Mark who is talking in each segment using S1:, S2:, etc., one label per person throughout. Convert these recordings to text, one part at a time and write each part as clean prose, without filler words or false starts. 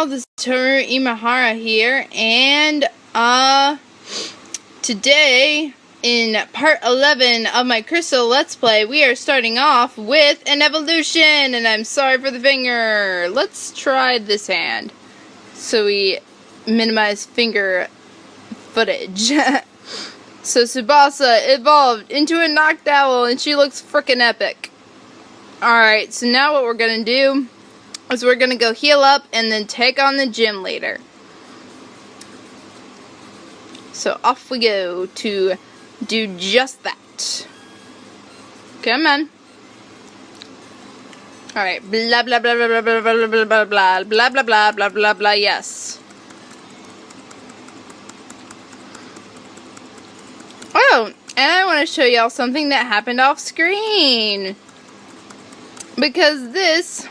S1: all, this is Toru Imahara here, and today, in part 11 of my Crystal Let's Play, we are starting off with an evolution, and I'm sorry for the finger. Let's try this hand, so we minimize finger footage. So Tsubasa evolved into a Noctowl, and she looks frickin' epic. Alright, so now what we're gonna do is we're gonna go heal up and then take on the gym leader. So off we go to do just that. Come on. Alright, blah blah blah blah blah blah blah blah blah blah blah blah blah blah blah blah, yes. Oh, and I want to show y'all something that happened off screen. Because this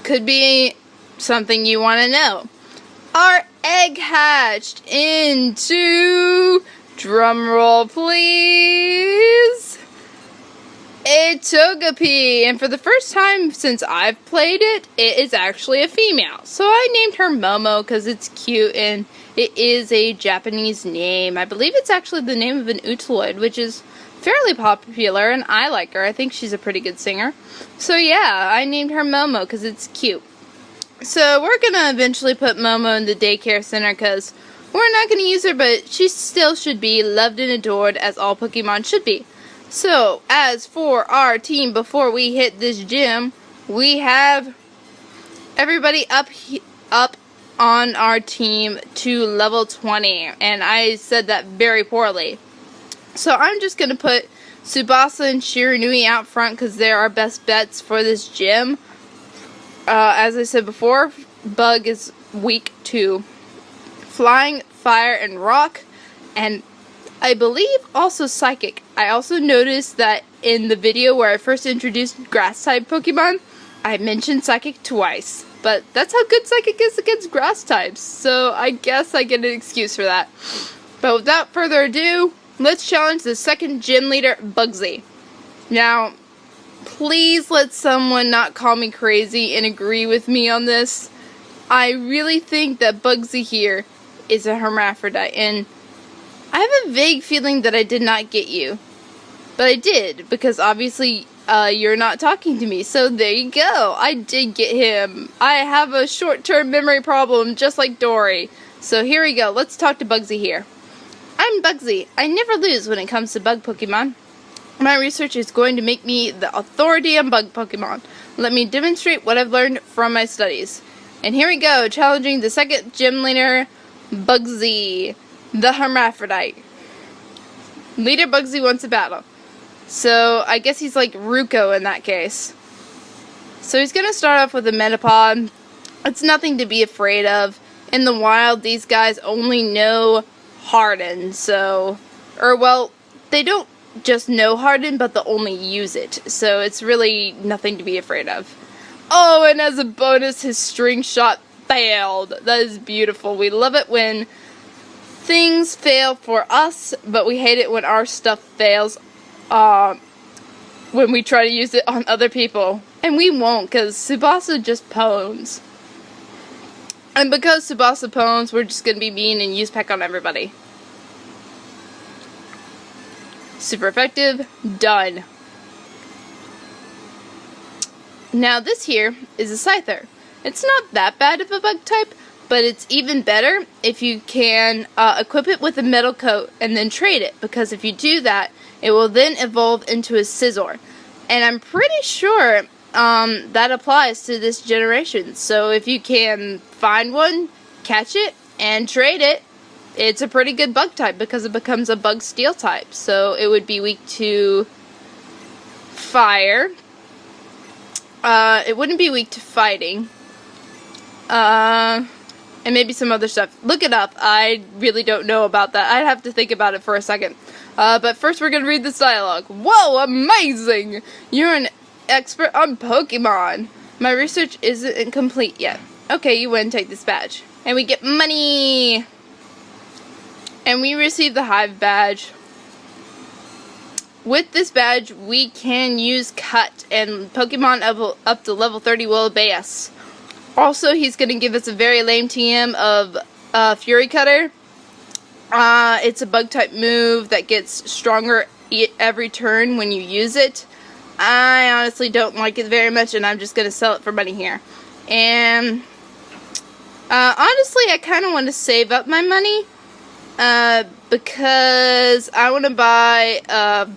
S1: could be something you want to know. Our egg hatched into, drumroll please, a Togepi. And for the first time since I've played it, it is actually a female. So I named her Momo because it's cute and it is a Japanese name. I believe it's actually the name of an Utaloid, which is fairly popular, and I like her. I think she's a pretty good singer. So yeah, I named her Momo because it's cute. So we're gonna eventually put Momo in the daycare center because we're not gonna use her, but she still should be loved and adored as all Pokemon should be. So as for our team, before we hit this gym, we have everybody up on our team to level 20, and I said that very poorly. So I'm just going to put Tsubasa and Shiranui out front because they're our best bets for this gym. As I said before, Bug is weak to Flying, Fire, and Rock, and I believe also Psychic. I also noticed that in the video where I first introduced Grass-type Pokemon, I mentioned Psychic twice. But that's how good Psychic is against Grass types, so I guess I get an excuse for that. But without further ado, let's challenge the second gym leader, Bugsy. Now, please let someone not call me crazy and agree with me on this. I really think that Bugsy here is a hermaphrodite, and I have a vague feeling that I did not get you. But I did, because obviously you're not talking to me, so there you go. I did get him. I have a short-term memory problem, just like Dory. So here we go. Let's talk to Bugsy here. I'm Bugsy. I never lose when it comes to bug Pokemon. My research is going to make me the authority on bug Pokemon. Let me demonstrate what I've learned from my studies. And here we go, challenging the second gym leader, Bugsy, the hermaphrodite. Leader Bugsy wants a battle. So I guess he's like Ruko in that case. So he's going to start off with a Metapod. It's nothing to be afraid of. In the wild, these guys only know Harden, so, or well, they don't just know Harden, but they'll only use it, so it's really nothing to be afraid of. Oh, and as a bonus, his string shot failed. That is beautiful. We love it when things fail for us, but we hate it when our stuff fails when we try to use it on other people. And we won't, because Tsubasa just pwns. And because Tsubasa pwns, we're just going to be mean and use Peck on everybody. Super effective. Done. Now this here is a Scyther. It's not that bad of a bug type, but it's even better if you can equip it with a metal coat and then trade it. Because if you do that, it will then evolve into a Scizor. And I'm pretty sure that applies to this generation. So if you can find one, catch it, and trade it, it's a pretty good bug type because it becomes a bug steel type. So it would be weak to fire. It wouldn't be weak to fighting. And maybe some other stuff. Look it up. I really don't know about that. I'd have to think about it for a second. But first we're going to read this dialogue. Whoa, amazing! You're an expert on Pokemon. My research isn't incomplete yet. Okay, you win, take this badge. And we get money! And we receive the Hive badge. With this badge, we can use Cut, and Pokemon up to level 30 will obey us. Also, he's going to give us a very lame TM of Fury Cutter. It's a bug type move that gets stronger every turn when you use it. I honestly don't like it very much, and I'm just going to sell it for money here. And honestly, I kind of want to save up my money because I want to buy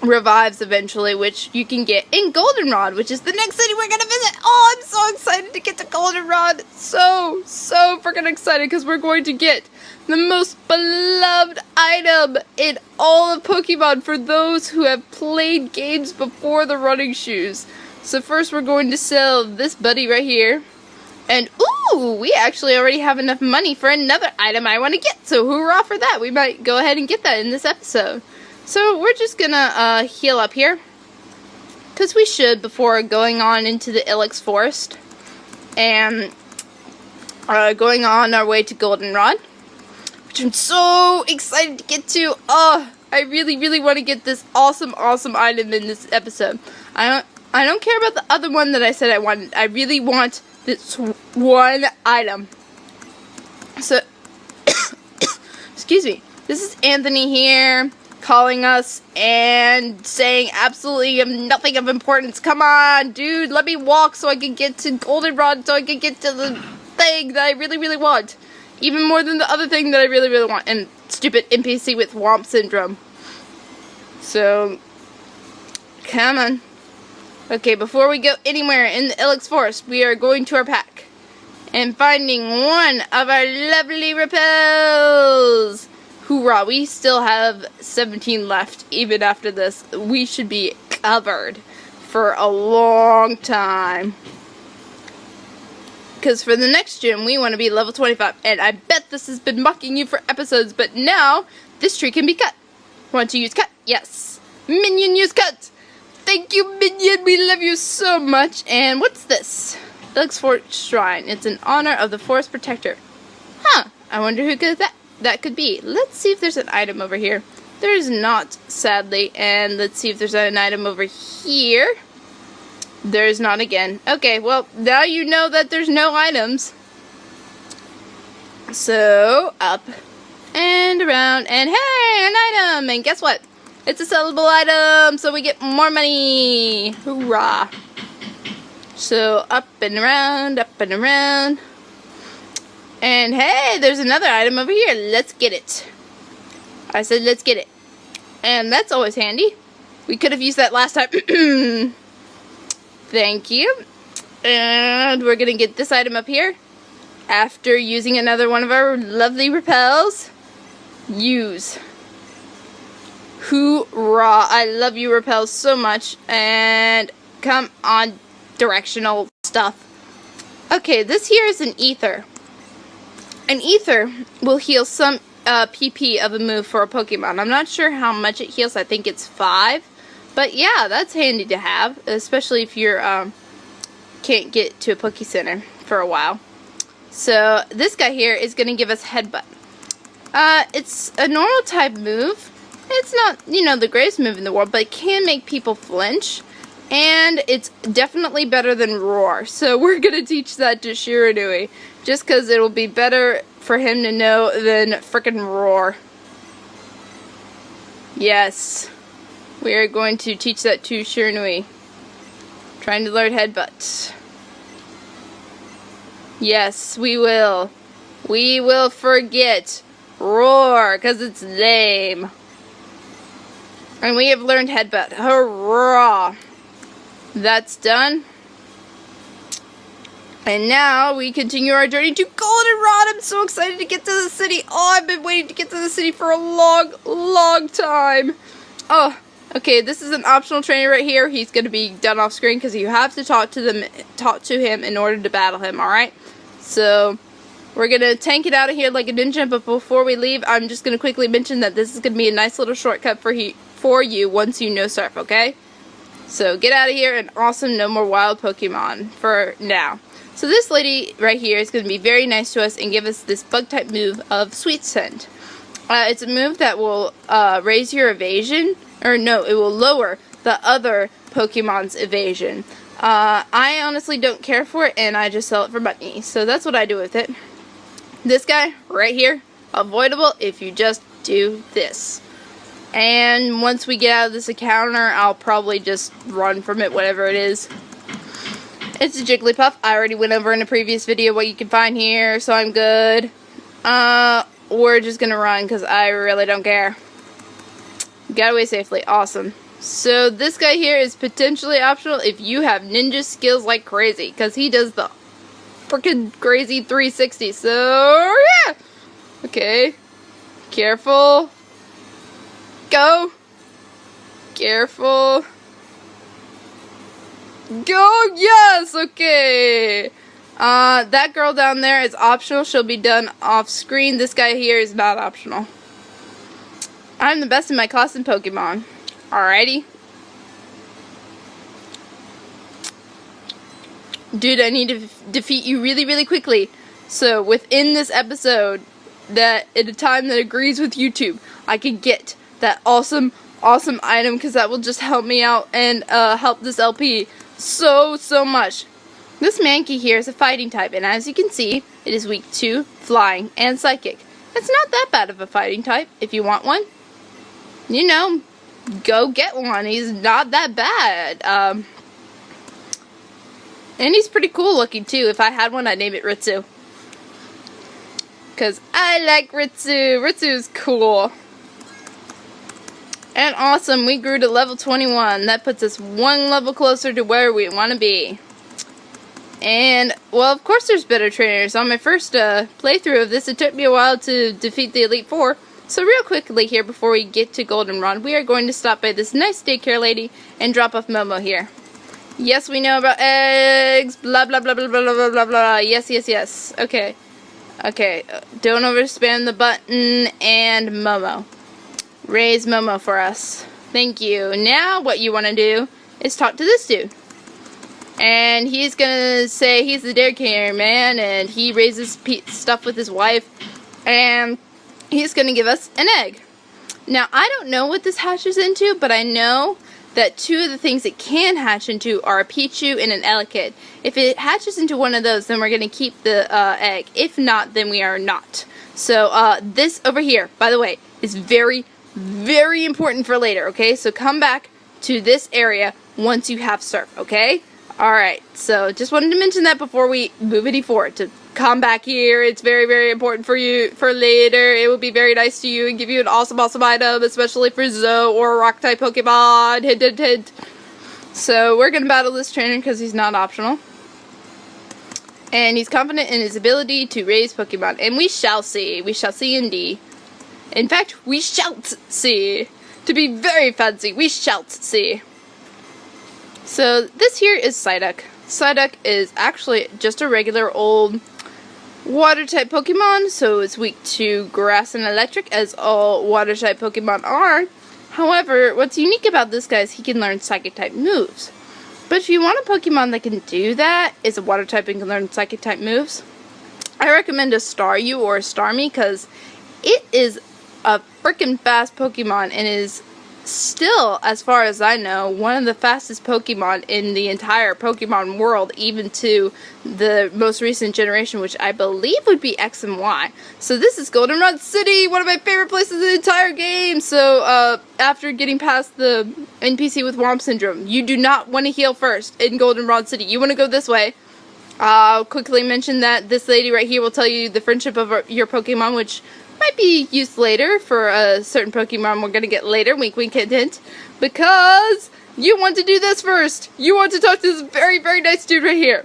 S1: revives eventually, which you can get in Goldenrod, which is the next city we're going to visit. Oh, I'm so excited to get to Goldenrod. So freaking excited because we're going to get the most beloved item in all of Pokemon for those who have played games before the running shoes. So first we're going to sell this buddy right here. And ooh, we actually already have enough money for another item I want to get. So hoorah for that. We might go ahead and get that in this episode. So we're just gonna heal up here, because we should before going on into the Ilex Forest and going on our way to Goldenrod, which I'm so excited to get to. Oh, I really want to get this awesome item in this episode. I don't care about the other one that I said I wanted. I really want this one item. So, excuse me. This is Anthony here, calling us and saying absolutely nothing of importance. Come on, dude, let me walk so I can get to Goldenrod, so I can get to the thing that I really want. Even more than the other thing that I really want. And stupid NPC with Womp Syndrome. So, come on. Okay, before we go anywhere in the Ilex Forest, we are going to our pack and finding one of our lovely repels. Hoorah, we still have 17 left even after this. We should be covered for a long time. Because for the next gym, we want to be level 25. And I bet this has been mocking you for episodes, but now this tree can be cut. Want to use cut? Yes. Minion, use cut. Thank you, Minion. We love you so much. And what's this? Ilex Forest Shrine. It's in honor of the Forest Protector. Huh. I wonder who that could be. Let's see if there's an item over here. There is not, sadly. And let's see if there's an item over here. There's not again. Okay, well, now you know that there's no items. So, up and around. And hey, an item! And guess what? It's a sellable item, so we get more money. Hoorah. So, up and around, up and around. And hey, there's another item over here. Let's get it. I said let's get it. And that's always handy. We could have used that last time. Thank you. And we're going to get this item up here. After using another one of our lovely repels. Use. Hoorah. I love you repels so much. And come on, directional stuff. Okay, this here is an ether. An ether will heal some PP of a move for a Pokemon. I'm not sure how much it heals. I think it's 5. But yeah, that's handy to have, especially if you're can't get to a Poke Center for a while. So this guy here is going to give us Headbutt. It's a normal type move. It's not, you know, the greatest move in the world, but it can make people flinch. And it's definitely better than Roar. So we're going to teach that to Shiranui. Just because it'll be better for him to know than frickin' Roar. Yes. We are going to teach that to Shiranui. Trying to learn Headbutt. Yes, we will. We will forget Roar, because it's lame. And we have learned Headbutt. Hurrah! That's done. And now we continue our journey to Goldenrod. I'm so excited to get to the city. Oh, I've been waiting to get to the city for a long time. Oh, okay, this is an optional trainer right here. He's going to be done off screen because you have to talk to him in order to battle him, alright? So, we're going to tank it out of here like a ninja, but before we leave, I'm just going to quickly mention that this is going to be a nice little shortcut for you once you know Surf, okay? So, get out of here and awesome, no more wild Pokemon for now. So, this lady right here is going to be very nice to us and give us this bug-type move of Sweet Scent. It's a move that will raise your evasion. Or no, it will lower the other Pokemon's evasion. I honestly don't care for it, and I just sell it for money. So that's what I do with it. This guy right here, avoidable if you just do this. And once we get out of this encounter, I'll probably just run from it, whatever it is. It's a Jigglypuff. I already went over in a previous video what you can find here, so I'm good. We're just gonna run because I really don't care. Got away safely. Awesome. So this guy here is potentially optional if you have ninja skills like crazy, because he does the freaking crazy 360. So yeah. Okay. Careful. Go. Careful. Go. Yes. Okay. That girl down there is optional. She'll be done off screen. This guy here is not optional. I'm the best in my class in Pokemon. Alrighty. Dude, I need to defeat you really, really quickly. So, within this episode, that at a time that agrees with YouTube, I can get that awesome item, because that will just help me out and help this LP so much. This Mankey here is a fighting type, and as you can see, it is weak to flying and psychic. It's not that bad of a fighting type. If you want one, you know, go get one. He's not that bad. And he's pretty cool looking too. If I had one, I'd name it Ritsu, because I like Ritsu. Ritsu's cool. And awesome, we grew to level 21. That puts us one level closer to where we want to be. And, well, of course there's better trainers. On my first playthrough of this, it took me a while to defeat the Elite Four. So real quickly here, before we get to Goldenrod, we are going to stop by this nice daycare lady and drop off Momo here. Yes, we know about eggs, blah, blah, blah, blah, blah, blah, blah, blah. Yes. Okay. Okay, don't overspam the button, and Momo. Raise Momo for us. Thank you. Now what you want to do is talk to this dude. And he's going to say he's the daycare man, and he raises stuff with his wife, and he's going to give us an egg. Now, I don't know what this hatches into, but I know that two of the things it can hatch into are a Pichu and an Elekid. If it hatches into one of those, then we're going to keep the egg. If not, then we are not. So, this over here, by the way, is very important for later, okay? So come back to this area once you have surf, okay? Alright, so just wanted to mention that before we move any forward, to come back here. It's very important for you for later. It will be very nice to you and give you an awesome item, especially for Zoe or a rock type Pokemon. Hint. So we're going to battle this trainer because he's not optional. And he's confident in his ability to raise Pokemon. And we shall see. We shall see indeed. In fact, we shall see. To be very fancy, we shall see. So this here is Psyduck. Psyduck is actually just a regular old water type Pokemon, so it's weak to grass and electric, as all water type Pokemon are. However, what's unique about this guy is he can learn psychic type moves. But if you want a Pokemon that can do that, is a water type and can learn psychic type moves, I recommend a Staryu or a Starmie, because it is a freaking fast Pokemon and is still, as far as I know, one of the fastest Pokemon in the entire Pokemon world, even to the most recent generation, which I believe would be X and Y. So this is Goldenrod City, one of my favorite places in the entire game. So after getting past the NPC with Womp Syndrome, you do not want to heal first in Goldenrod City. You want to go this way. I'll quickly mention that this lady right here will tell you the friendship of your Pokemon, which might be used later for a certain Pokemon we're going to get later, wink wink hint hint, because you want to do this first. You want to talk to this very nice dude right here.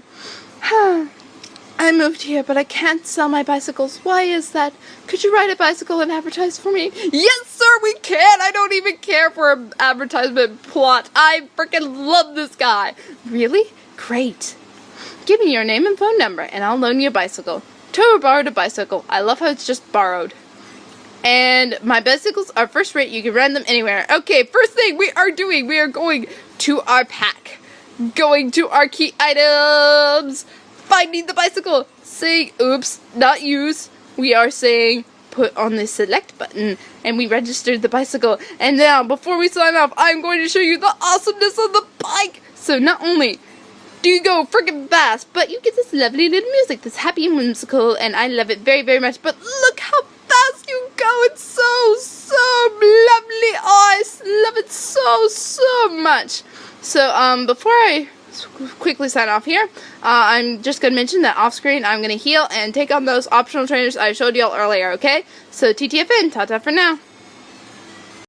S1: I moved here, but I can't sell my bicycles. Why is that? Could you ride a bicycle and advertise for me? Yes, sir, we can. I don't even care for an advertisement plot. I freaking love this guy. Really? Great. Give me your name and phone number, and I'll loan you a bicycle. Toa borrowed a bicycle. I love how it's just borrowed. And my bicycles are first rate. You can rent them anywhere. Okay, first thing we are doing, we are going to our pack. Going to our key items. Finding the bicycle. Saying, oops, not use. We are saying, put on the select button. And we registered the bicycle. And now, before we sign off, I'm going to show you the awesomeness of the bike. So not only you go freaking fast. But you get this lovely little music, this happy and whimsical, and I love it very, very much. But look how fast you go. It's so lovely. Oh, I love it so much. So, before I quickly sign off here, I'm just going to mention that off screen I'm going to heal and take on those optional trainers I showed y'all earlier, okay? So, TTFN, ta-ta for now.